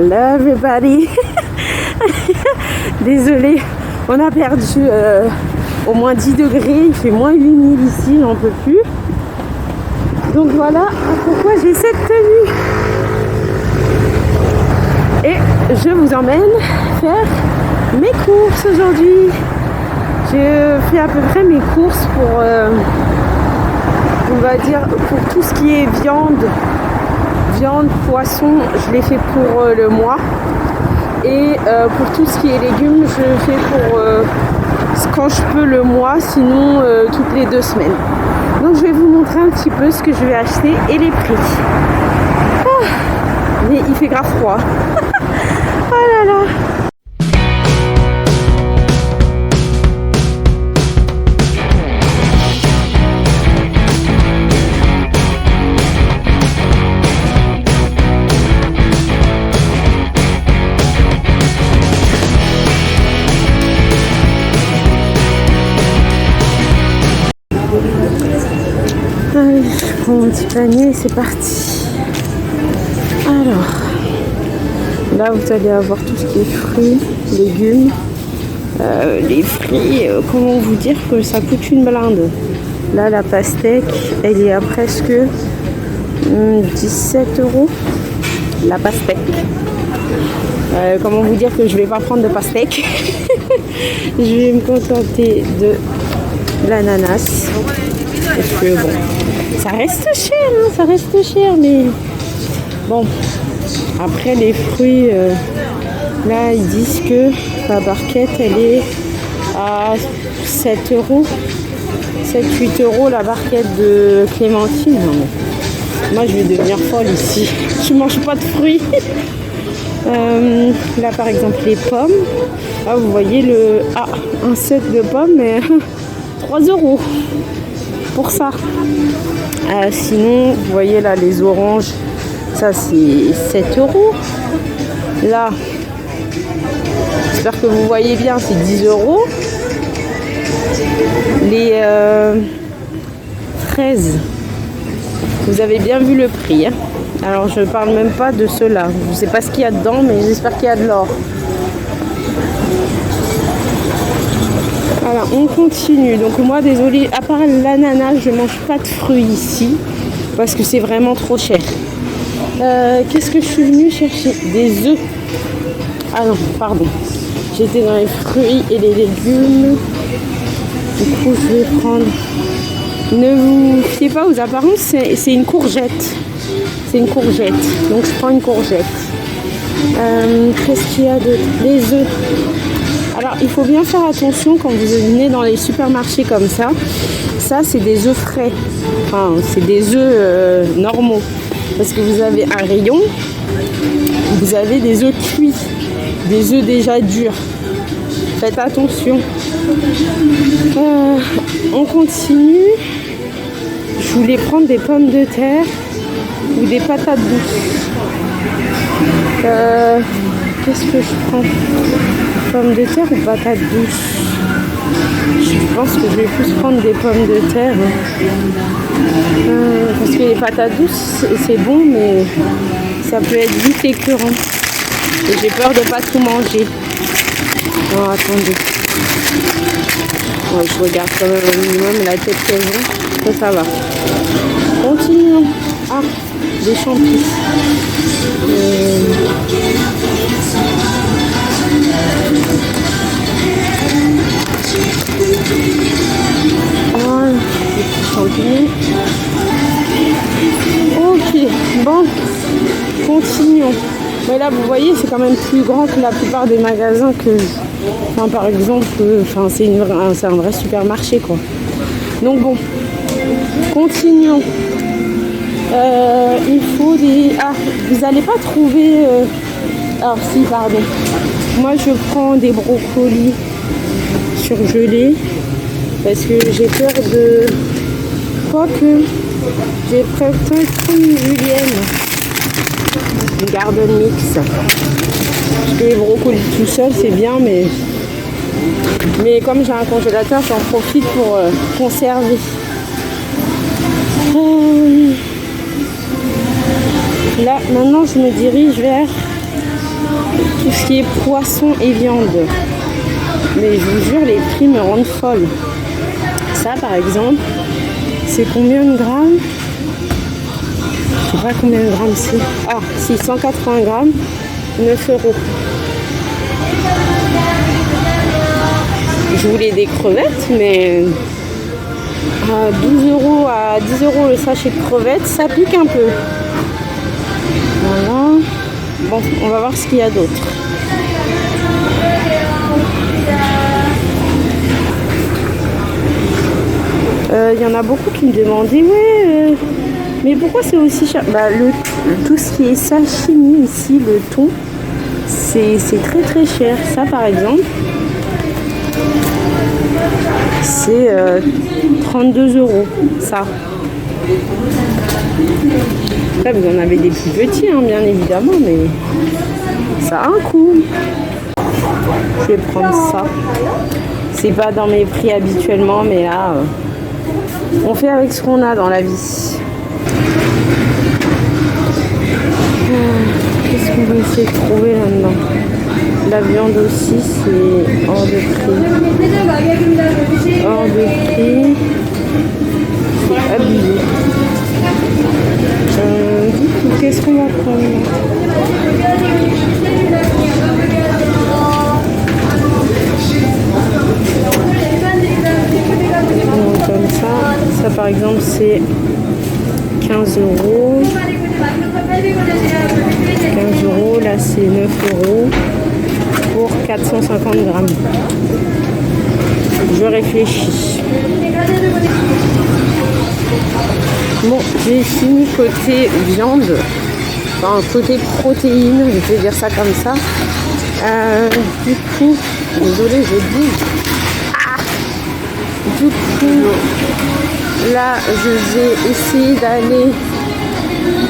Hello everybody. Désolée, on a perdu au moins 10 degrés, il fait moins 8000 ici, j'en peux plus. Donc voilà pourquoi j'ai cette tenue. Et je vous emmène faire mes courses aujourd'hui. Je fais à peu près mes courses pour, on va dire, pour tout ce qui est viande, poisson, je les fais pour le mois. Et pour tout ce qui est légumes, je fais pour quand je peux le mois, sinon toutes les 2 semaines. Donc je vais vous montrer un petit peu ce que je vais acheter et les prix. Oh, mais il fait grave froid. Oh là là. Allez, je prends mon petit panier, c'est parti. Alors, là vous allez avoir tout ce qui est fruits, légumes. Les fruits, comment vous dire que ça coûte une blinde. Là, la pastèque, elle est à presque 17 €. La pastèque. Comment vous dire que je vais pas prendre de pastèque. Je vais me contenter de l'ananas. Parce que bon, ça reste cher, mais bon, après les fruits, là ils disent que la barquette elle est à 7 €, 7-8 € la barquette de clémentine. Non, mais moi je vais devenir folle ici, je mange pas de fruits. Là par exemple les pommes, là vous voyez un set de pommes, mais 3 € pour ça. Sinon, vous voyez là les oranges, ça c'est 7 €. Là, j'espère que vous voyez bien, c'est 10 €. Les fraises, vous avez bien vu le prix. Hein. Alors je ne parle même pas de ceux-là. Je ne sais pas ce qu'il y a dedans, mais j'espère qu'il y a de l'or. Voilà, on continue. Donc moi, désolée, à part l'ananas, je mange pas de fruits ici parce que c'est vraiment trop cher. Qu'est-ce que je suis venue chercher? Des œufs. Ah non, pardon. J'étais dans les fruits et les légumes. Du coup, je vais prendre... Ne vous fiez pas aux apparences, c'est une courgette. C'est une courgette. Donc je prends une courgette. Qu'est-ce qu'il y a d'autre? Les œufs. Alors, il faut bien faire attention quand vous venez dans les supermarchés comme ça. Ça, c'est des œufs frais. Enfin, c'est des œufs normaux. Parce que vous avez un rayon, vous avez des œufs cuits, des œufs déjà durs. Faites attention. On continue. Je voulais prendre des pommes de terre ou des patates douces. Qu'est-ce que je prends? Pommes de terre ou patates douces? Je pense que je vais plus prendre des pommes de terre. Parce que les patates douces, c'est bon, mais ça peut être vite écœurant. Et j'ai peur de ne pas tout manger. Oh, attendez. Ouais, je regarde quand même au minimum la tête qu'elles ont. Ça va. Continuons. Ah, des champignons. Voilà, des petits champignons. Ok, bon, continuons. Mais là, vous voyez, c'est quand même plus grand que la plupart des magasins que... Enfin, par exemple, c'est un vrai supermarché, quoi. Donc bon, continuons. Il faut des... Ah, vous n'allez pas trouver... Alors si, pardon. Moi, je prends des brocolis surgelés parce que j'ai peur de... Quoique, j'ai préféré prendre une julienne. Une garden mix. Parce que les brocolis tout seul, c'est bien, mais comme j'ai un congélateur, j'en profite pour conserver. Là, maintenant, je me dirige vers tout ce qui est poisson et viande. Mais je vous jure, les prix me rendent folle. Ça, par exemple, c'est combien de grammes? Je sais pas combien de grammes c'est. Ah, si, 180 grammes, 9 euros. Je voulais des crevettes, mais à 12 euros, à 10 euros le sachet de crevettes, ça pique un peu. Voilà. Bon, on va voir ce qu'il y a d'autre. Il y en a beaucoup qui me demandaient, ouais, mais pourquoi c'est aussi cher? Bah, tout ce qui est sashimi ici, le thon, c'est très très cher. Ça, par exemple, c'est 32 euros, ça. Après, vous en avez des plus petits, hein, bien évidemment, mais ça a un coût. Je vais prendre ça. C'est pas dans mes prix habituellement, mais là, on fait avec ce qu'on a dans la vie. Qu'est-ce qu'on va essayer de trouver là-dedans? La viande aussi, c'est hors de prix. Hors de prix. C'est abusé. Qu'est-ce qu'on va prendre là? Donc, comme ça par exemple c'est 15 euros. 15 euros, là c'est 9 euros pour 450 grammes. Je réfléchis. Bon, j'ai fini côté viande, enfin côté protéines, je vais dire ça comme ça. Du coup, désolé, je dis. Du coup, là, je vais essayer d'aller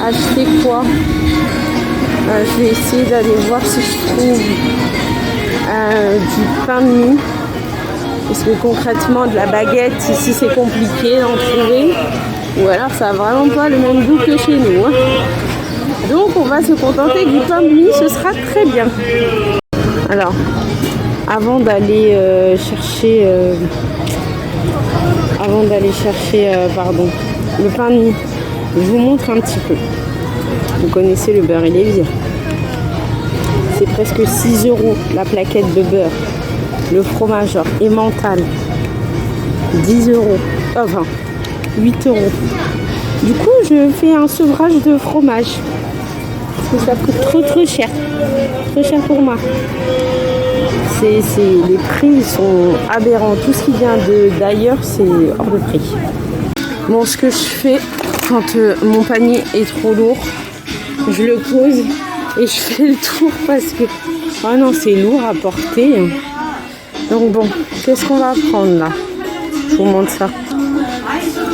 acheter quoi? Je vais essayer d'aller voir si je trouve du pain de mie. Parce que concrètement, de la baguette, ici, c'est compliqué d'en trouver. Ou alors, ça n'a vraiment pas le même goût que chez nous. Hein. Donc, on va se contenter du pain de mie. Ce sera très bien. Alors, avant d'aller chercher... le pain de mie, je vous montre un petit peu. Vous connaissez le beurre et les vires. C'est presque 6 euros la plaquette de beurre. Le fromage emmental, 10 euros. Enfin, 8 euros. Du coup, je fais un sevrage de fromage. Parce que ça coûte trop cher. Trop cher pour moi. Les prix sont aberrants. Tout ce qui vient d'ailleurs, c'est hors de prix. Bon, ce que je fais quand mon panier est trop lourd, je le pose et je fais le tour parce que oh non, c'est lourd à porter. Donc bon, qu'est-ce qu'on va prendre là? Je vous montre ça.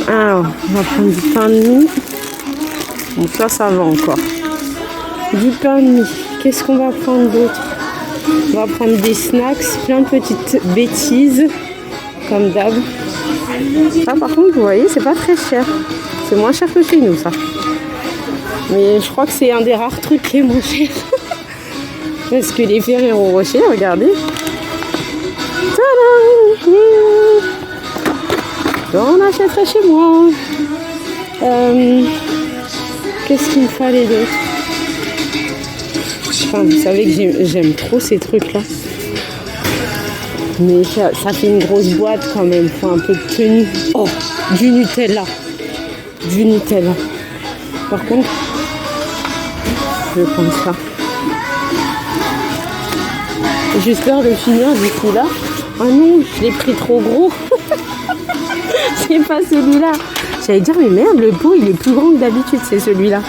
Alors, on va prendre du pain de mie. Bon, ça va encore. Du pain de mie. Qu'est-ce qu'on va prendre d'autre? On va prendre des snacks, plein de petites bêtises, comme d'hab. Ça, par contre, vous voyez, c'est pas très cher. C'est moins cher que chez nous, ça. Mais je crois que c'est un des rares trucs qui est moins cher. Parce que les Ferrero Rocher, regardez. Tadam! On achèterait chez moi. Qu'est-ce qu'il me fallait d'autre? Enfin, vous savez que j'aime trop ces trucs-là. Mais ça fait une grosse boîte quand même. Il faut un peu de tenue. Oh, du Nutella. Du Nutella. Par contre, je vais prendre ça. J'espère de finir du coup là. Ah non, je l'ai pris trop gros. C'est pas celui-là. J'allais dire, mais merde, le pot il est plus grand que d'habitude, c'est celui-là.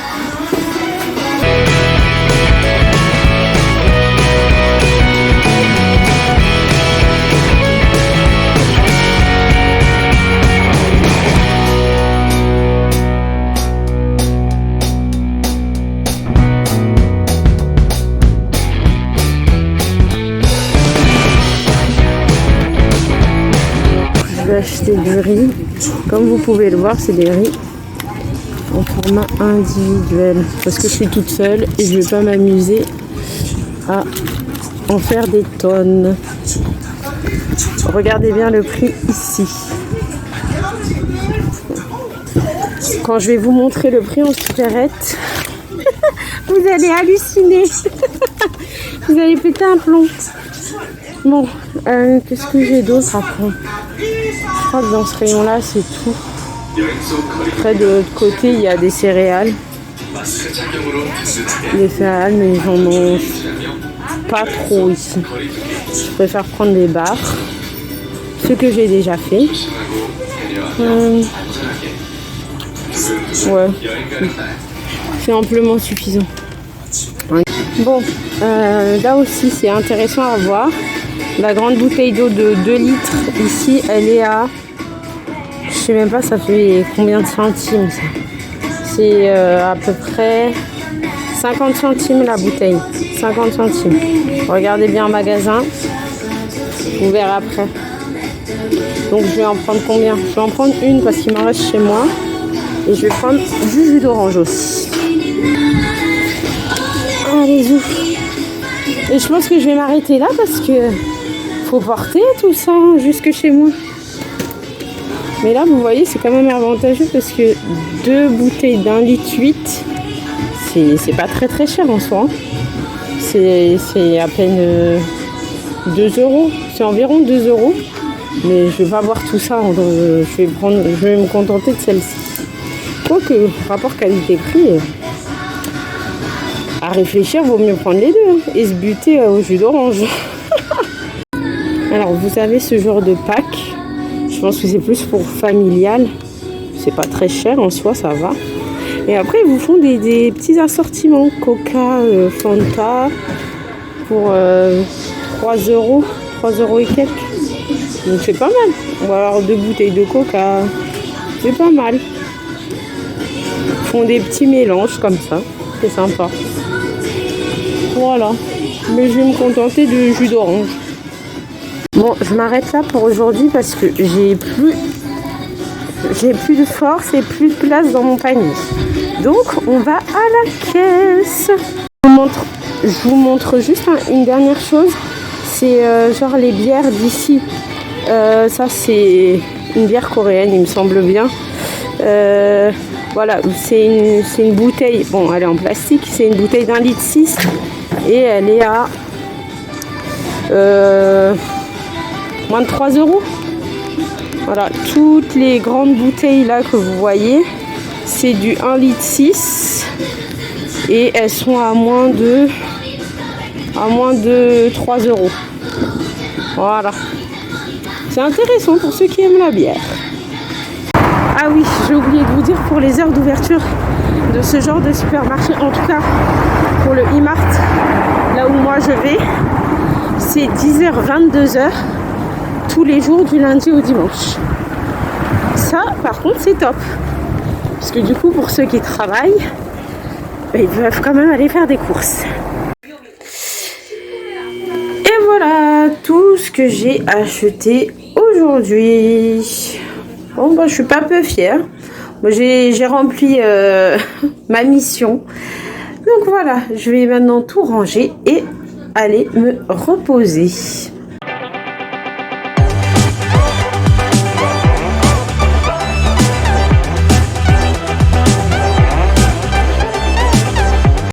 Acheter du riz. Comme vous pouvez le voir, c'est des riz en format individuel parce que je suis toute seule et je vais pas m'amuser à en faire des tonnes. Regardez bien le prix ici. Quand je vais vous montrer le prix en supérette, vous allez halluciner. Vous allez péter un plomb. Bon, qu'est-ce que j'ai d'autre à prendre? Je crois que dans ce rayon-là, c'est tout. Après, de l'autre côté, il y a des céréales. Les céréales, mais j'en mange pas trop ici. Je préfère prendre des barres. Ce que j'ai déjà fait. Ouais. C'est amplement suffisant. Bon, là aussi, c'est intéressant à voir. La grande bouteille d'eau de 2 litres, ici, elle est à... Je sais même pas, ça fait combien de centimes, ça? C'est à peu près 50 centimes la bouteille. 50 centimes. Regardez bien en magasin. Vous verrez après. Donc je vais en prendre combien? Je vais en prendre une parce qu'il m'en reste chez moi. Et je vais prendre du jus d'orange aussi. Allez, ouf. Et je pense que je vais m'arrêter là parce que faut porter tout ça jusque chez moi. Mais là, vous voyez, c'est quand même avantageux parce que 2 bouteilles d'1,8 litre, c'est pas très très cher en soi. C'est à peine 2 €. C'est environ 2 €. Mais je vais pas boire tout ça. Je vais me contenter de celle-ci. Quoique, rapport qualité-prix, à réfléchir, vaut mieux prendre les deux et se buter au jus d'orange. Alors, vous avez ce genre de pack. Je pense que c'est plus pour familial. C'est pas très cher en soi, ça va. Et après, ils vous font des petits assortiments. Coca, Fanta, pour 3 €. 3 € et quelques. Donc c'est pas mal. Ou alors 2 bouteilles de Coca. C'est pas mal. Ils font des petits mélanges comme ça. C'est sympa. Voilà. Mais je vais me contenter de jus d'orange. Bon, je m'arrête là pour aujourd'hui parce que j'ai plus de force et plus de place dans mon panier. Donc, on va à la caisse. Je vous montre juste une dernière chose. C'est genre les bières d'ici. Ça, c'est une bière coréenne, il me semble bien. Voilà, c'est une bouteille. Bon, elle est en plastique. C'est une bouteille d'1,6 litre. Et elle est à... moins de 3 €. Voilà, toutes les grandes bouteilles là que vous voyez, c'est du 1,6 litre et elles sont à moins de 3 €. Voilà. C'est intéressant pour ceux qui aiment la bière. Ah oui, j'ai oublié de vous dire pour les heures d'ouverture de ce genre de supermarché, en tout cas pour le E-Mart, là où moi je vais, c'est 10h, 22h. tous les jours du lundi au dimanche. Ça, par contre, c'est top. Parce que du coup, pour ceux qui travaillent, ils peuvent quand même aller faire des courses. Et voilà tout ce que j'ai acheté aujourd'hui. Bon, bah, je suis pas peu fière. Bon, j'ai rempli ma mission. Donc voilà, je vais maintenant tout ranger et aller me reposer.